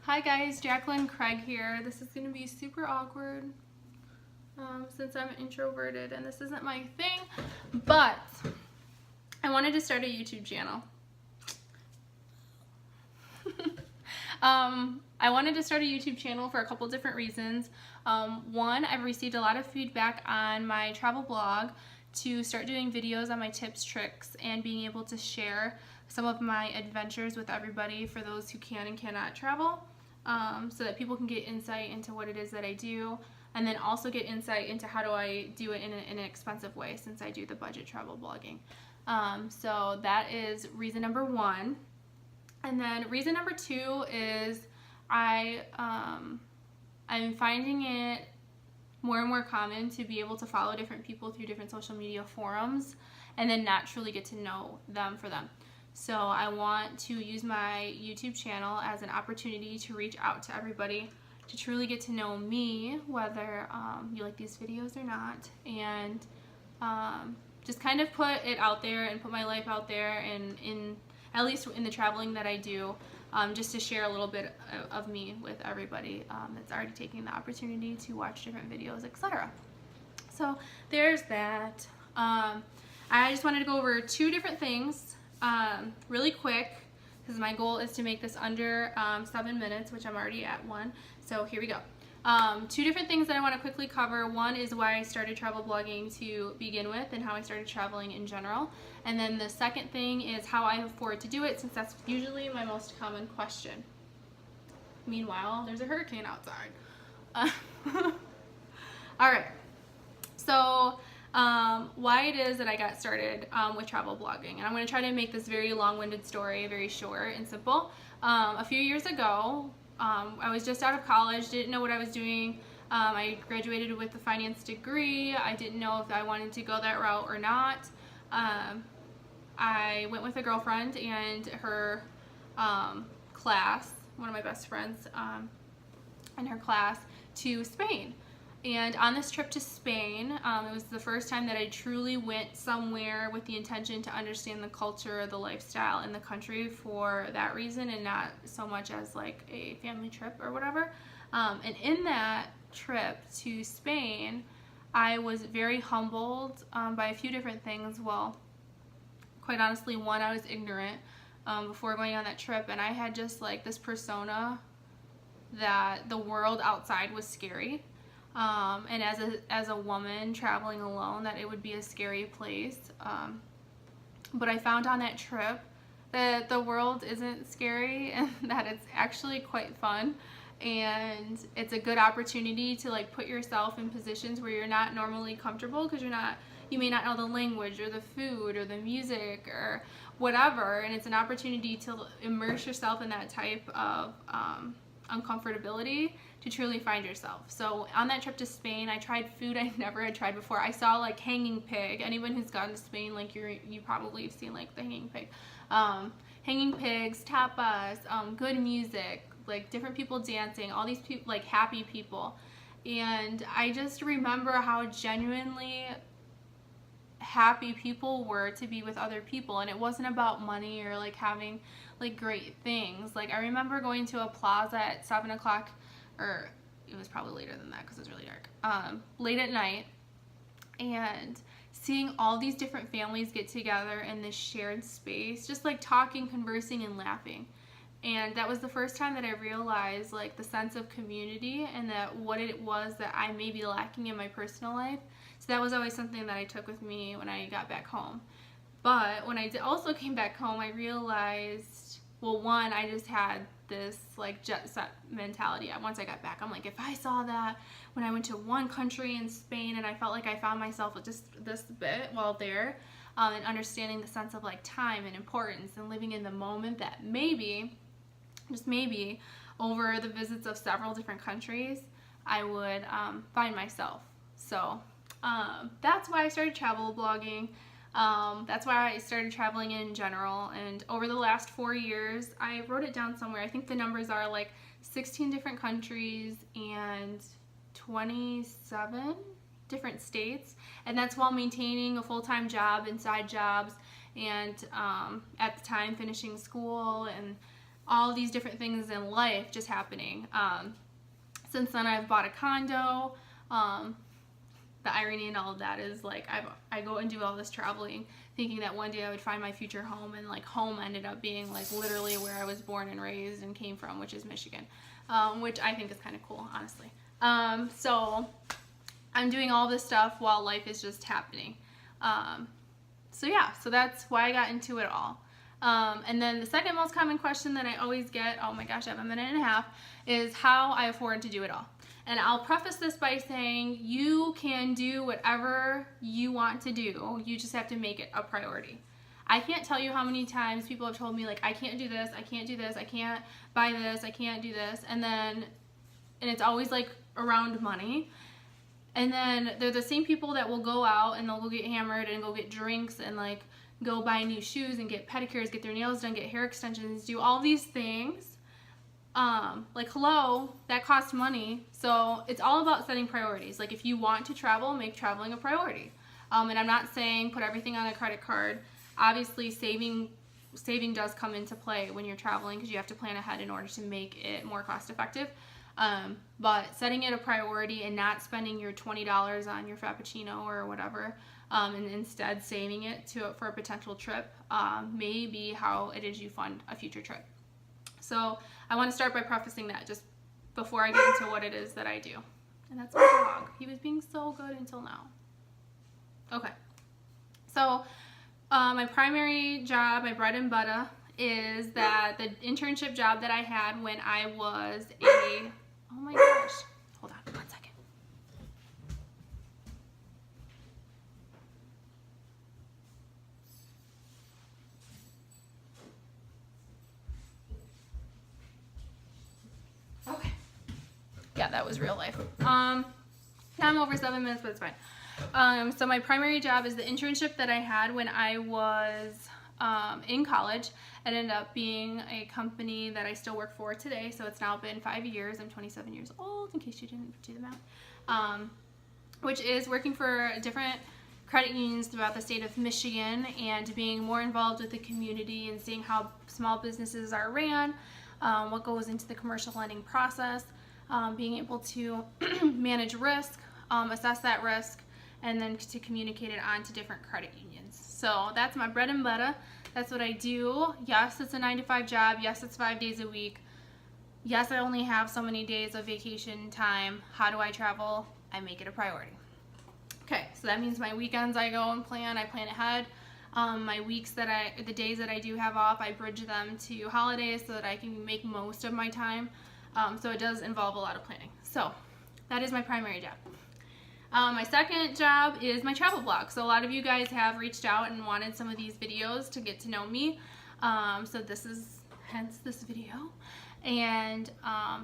Hi guys, Jacqueline Craig here. This is going to be super awkward since I'm introverted and this isn't my thing, but I wanted to start a YouTube channel. I wanted to start a YouTube channel for a couple different reasons. One, I've received a lot of feedback on my travel blog to start doing videos on my tips, tricks, and being able to share some of my adventures with everybody for those who can and cannot travel, so that people can get insight into what it is that I do, and then also get insight into how do I do it in an expensive way since I do the budget travel blogging. So that is reason number one. And then reason number two is I'm finding it more and more common to be able to follow different people through different social media forums and then not truly get to know them for them. So I want to use my YouTube channel as an opportunity to reach out to everybody, to truly get to know me, whether you like these videos or not, and just kind of put it out there and put my life out there, and at least in the traveling that I do, just to share a little bit of me with everybody that's already taking the opportunity to watch different videos, etc. So there's that. I just wanted to go over two different things really quick, because my goal is to make this under 7 minutes, which I'm already at 1. So here we go. Two different things that I want to quickly cover. One is why I started travel blogging to begin with and how I started traveling in general. And then the second thing is how I afford to do it, since that's usually my most common question. Meanwhile, there's a hurricane outside. Alright, so why it is that I got started with travel blogging. And I'm going to try to make this very long-winded story very short and simple. A few years ago, I was just out of college, didn't know what I was doing. I graduated with a finance degree. I didn't know if I wanted to go that route or not. I went with a girlfriend and her class, one of my best friends, and her class, to Spain. And on this trip to Spain, it was the first time that I truly went somewhere with the intention to understand the culture, the lifestyle, and the country for that reason, and not so much as like a family trip or whatever. And in that trip to Spain, I was very humbled by a few different things. Well, quite honestly, one, I was ignorant before going on that trip, and I had just like this persona that the world outside was scary. And as a woman traveling alone, that it would be a scary place. But I found on that trip that the world isn't scary, and that it's actually quite fun, and it's a good opportunity to like put yourself in positions where you're not normally comfortable, because you may not know the language or the food or the music or whatever, and it's an opportunity to immerse yourself in that type of uncomfortability to truly find yourself. So on that trip to Spain, I tried food I never had tried before. I saw like hanging pig. Anyone who's gone to Spain, like you probably have seen like the hanging pig. Hanging pigs, tapas, good music, like different people dancing, all these people, like happy people. And I just remember how genuinely happy people were to be with other people, and it wasn't about money or like having like great things. Like I remember going to a plaza at 7 o'clock, or it was probably later than that because it was really dark, late at night, and seeing all these different families get together in this shared space, just like talking, conversing, and laughing. And that was the first time that I realized like the sense of community, and that what it was that I may be lacking in my personal life. So that was always something that I took with me when I got back home. But when I also came back home, I realized, well, one, I just had this like jet set mentality. Once I got back, I'm like, if I saw that when I went to one country in Spain, and I felt like I found myself just this bit while there, and understanding the sense of like time and importance and living in the moment, that maybe, just maybe, over the visits of several different countries, I would find myself. So that's why I started travel blogging. That's why I started traveling in general. And over the last 4 years, I wrote it down somewhere. I think the numbers are like 16 different countries and 27 different states. And that's while maintaining a full-time job and side jobs, and at the time finishing school and all these different things in life just happening. Since then, I've bought a condo. The irony in all of that is, like, I go and do all this traveling thinking that one day I would find my future home, and like home ended up being like literally where I was born and raised and came from, which is Michigan, which I think is kind of cool, honestly. So I'm doing all this stuff while life is just happening. So yeah, so that's why I got into it all. And then the second most common question that I always get, oh my gosh, I have a minute and a half, is how I afford to do it all. And I'll preface this by saying you can do whatever you want to do. You just have to make it a priority. I can't tell you how many times people have told me, like, I can't do this, I can't do this, I can't buy this, I can't do this. And it's always like around money. And then they're the same people that will go out and they'll go get hammered and go get drinks and like go buy new shoes and get pedicures, get their nails done, get hair extensions, do all these things. Like, hello, that costs money. So it's all about setting priorities. Like, if you want to travel, make traveling a priority. And I'm not saying put everything on a credit card. Obviously, saving does come into play when you're traveling because you have to plan ahead in order to make it more cost effective. But setting it a priority and not spending your $20 on your Frappuccino or whatever, and instead saving it for a potential trip, may be how it is you fund a future trip. So I want to start by prefacing that just before I get into what it is that I do. And that's my dog. He was being so good until now. Okay. So my primary job, my bread and butter, is that the internship job that I had when I was oh my gosh. Hold on 1 second. Okay. Yeah, that was real life. Now I'm over 7 minutes, but it's fine. So my primary job is the internship that I had when I was in college. It ended up being a company that I still work for today. So it's now been 5 years. I'm 27 years old, in case you didn't do the math. Which is working for different credit unions throughout the state of Michigan and being more involved with the community and seeing how small businesses are ran, what goes into the commercial lending process, being able to manage risk, assess that risk, and then to communicate it on to different credit unions. So that's my bread and butter. That's what I do. Yes, it's a 9-to-5 job. Yes, it's 5 days a week. Yes, I only have so many days of vacation time. How do I travel? I make it a priority. Okay, so that means my weekends I go and plan. I plan ahead. My weeks the days that I do have off, I bridge them to holidays so that I can make most of my time. So it does involve a lot of planning. So that is my primary job. My second job is my travel blog. So a lot of you guys have reached out and wanted some of these videos to get to know me. So this is hence this video. And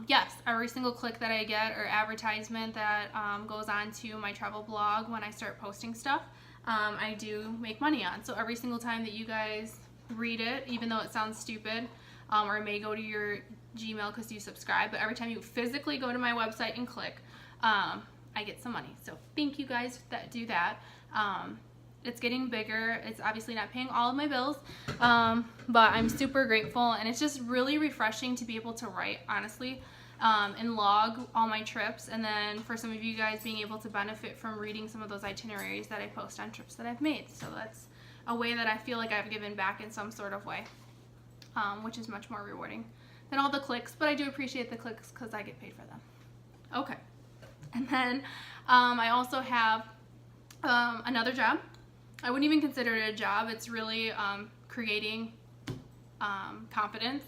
yes, every single click that I get or advertisement that goes on to my travel blog when I start posting stuff, I do make money on. So every single time that you guys read it, even though it sounds stupid, or it may go to your Gmail because you subscribe, but every time you physically go to my website and click, I get some money. So thank you guys that do that. It's getting bigger. It's obviously not paying all of my bills, but I'm super grateful, and it's just really refreshing to be able to write, honestly, and log all my trips, and then for some of you guys being able to benefit from reading some of those itineraries that I post on trips that I've made. So that's a way that I feel like I've given back in some sort of way, which is much more rewarding than all the clicks, but I do appreciate the clicks because I get paid for them. Okay. And then I also have another job. I wouldn't even consider it a job. It's really creating confidence.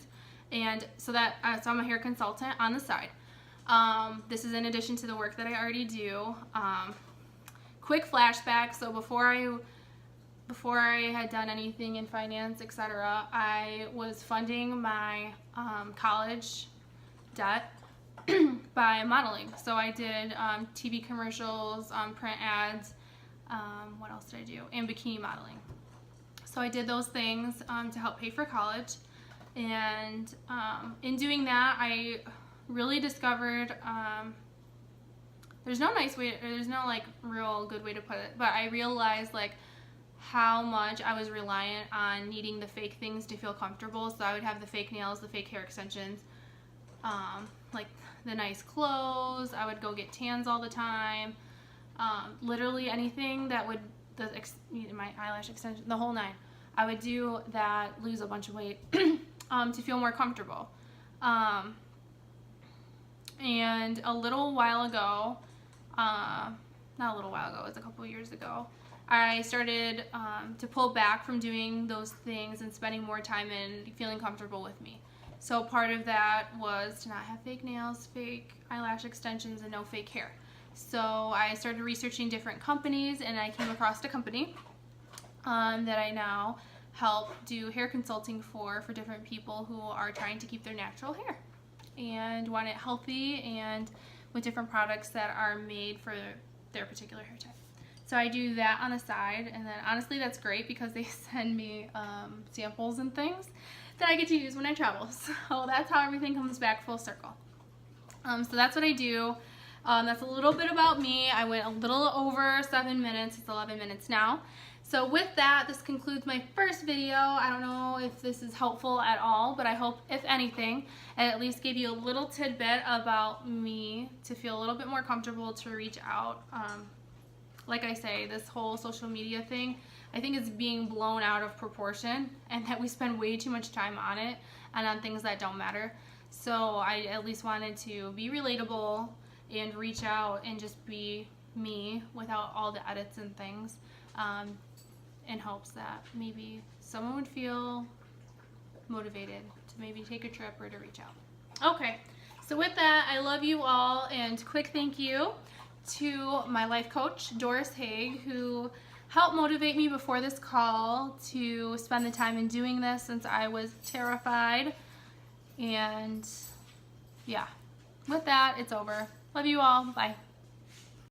And so I'm a hair consultant on the side. This is in addition to the work that I already do. Quick flashback. So before I had done anything in finance, etc., I was funding my college debt by modeling. So I did TV commercials, print ads, what else did I do? And bikini modeling. So I did those things to help pay for college. And in doing that, I really discovered, there's no nice way, there's no like real good way to put it, but I realized like how much I was reliant on needing the fake things to feel comfortable. So I would have the fake nails, the fake hair extensions, like the nice clothes. I would go get tans all the time. Literally anything that would, my eyelash extension, the whole nine. I would do that, lose a bunch of weight to feel more comfortable. And a little while ago, not a little while ago, it was a couple of years ago, I started to pull back from doing those things and spending more time in feeling comfortable with me. So part of that was to not have fake nails, fake eyelash extensions, and no fake hair. So I started researching different companies, and I came across a company that I now help do hair consulting for different people who are trying to keep their natural hair and want it healthy and with different products that are made for their particular hair type. So I do that on the side, and then honestly that's great because they send me samples and things that I get to use when I travel. So that's how everything comes back full circle. So that's what I do. That's a little bit about me. I went a little over 7 minutes. It's 11 minutes now. So with that, this concludes my first video. I don't know if this is helpful at all, but I hope, if anything, it at least gave you a little tidbit about me to feel a little bit more comfortable to reach out. Like I say, this whole social media thing, I think it's being blown out of proportion, and that we spend way too much time on it and on things that don't matter. So I at least wanted to be relatable and reach out and just be me without all the edits and things, in hopes that maybe someone would feel motivated to maybe take a trip or to reach out. Okay, so with that, I love you all, and quick thank you to my life coach, Doris Haig, who helped motivate me before this call to spend the time in doing this since I was terrified. And yeah, with that, it's over. Love you all. Bye.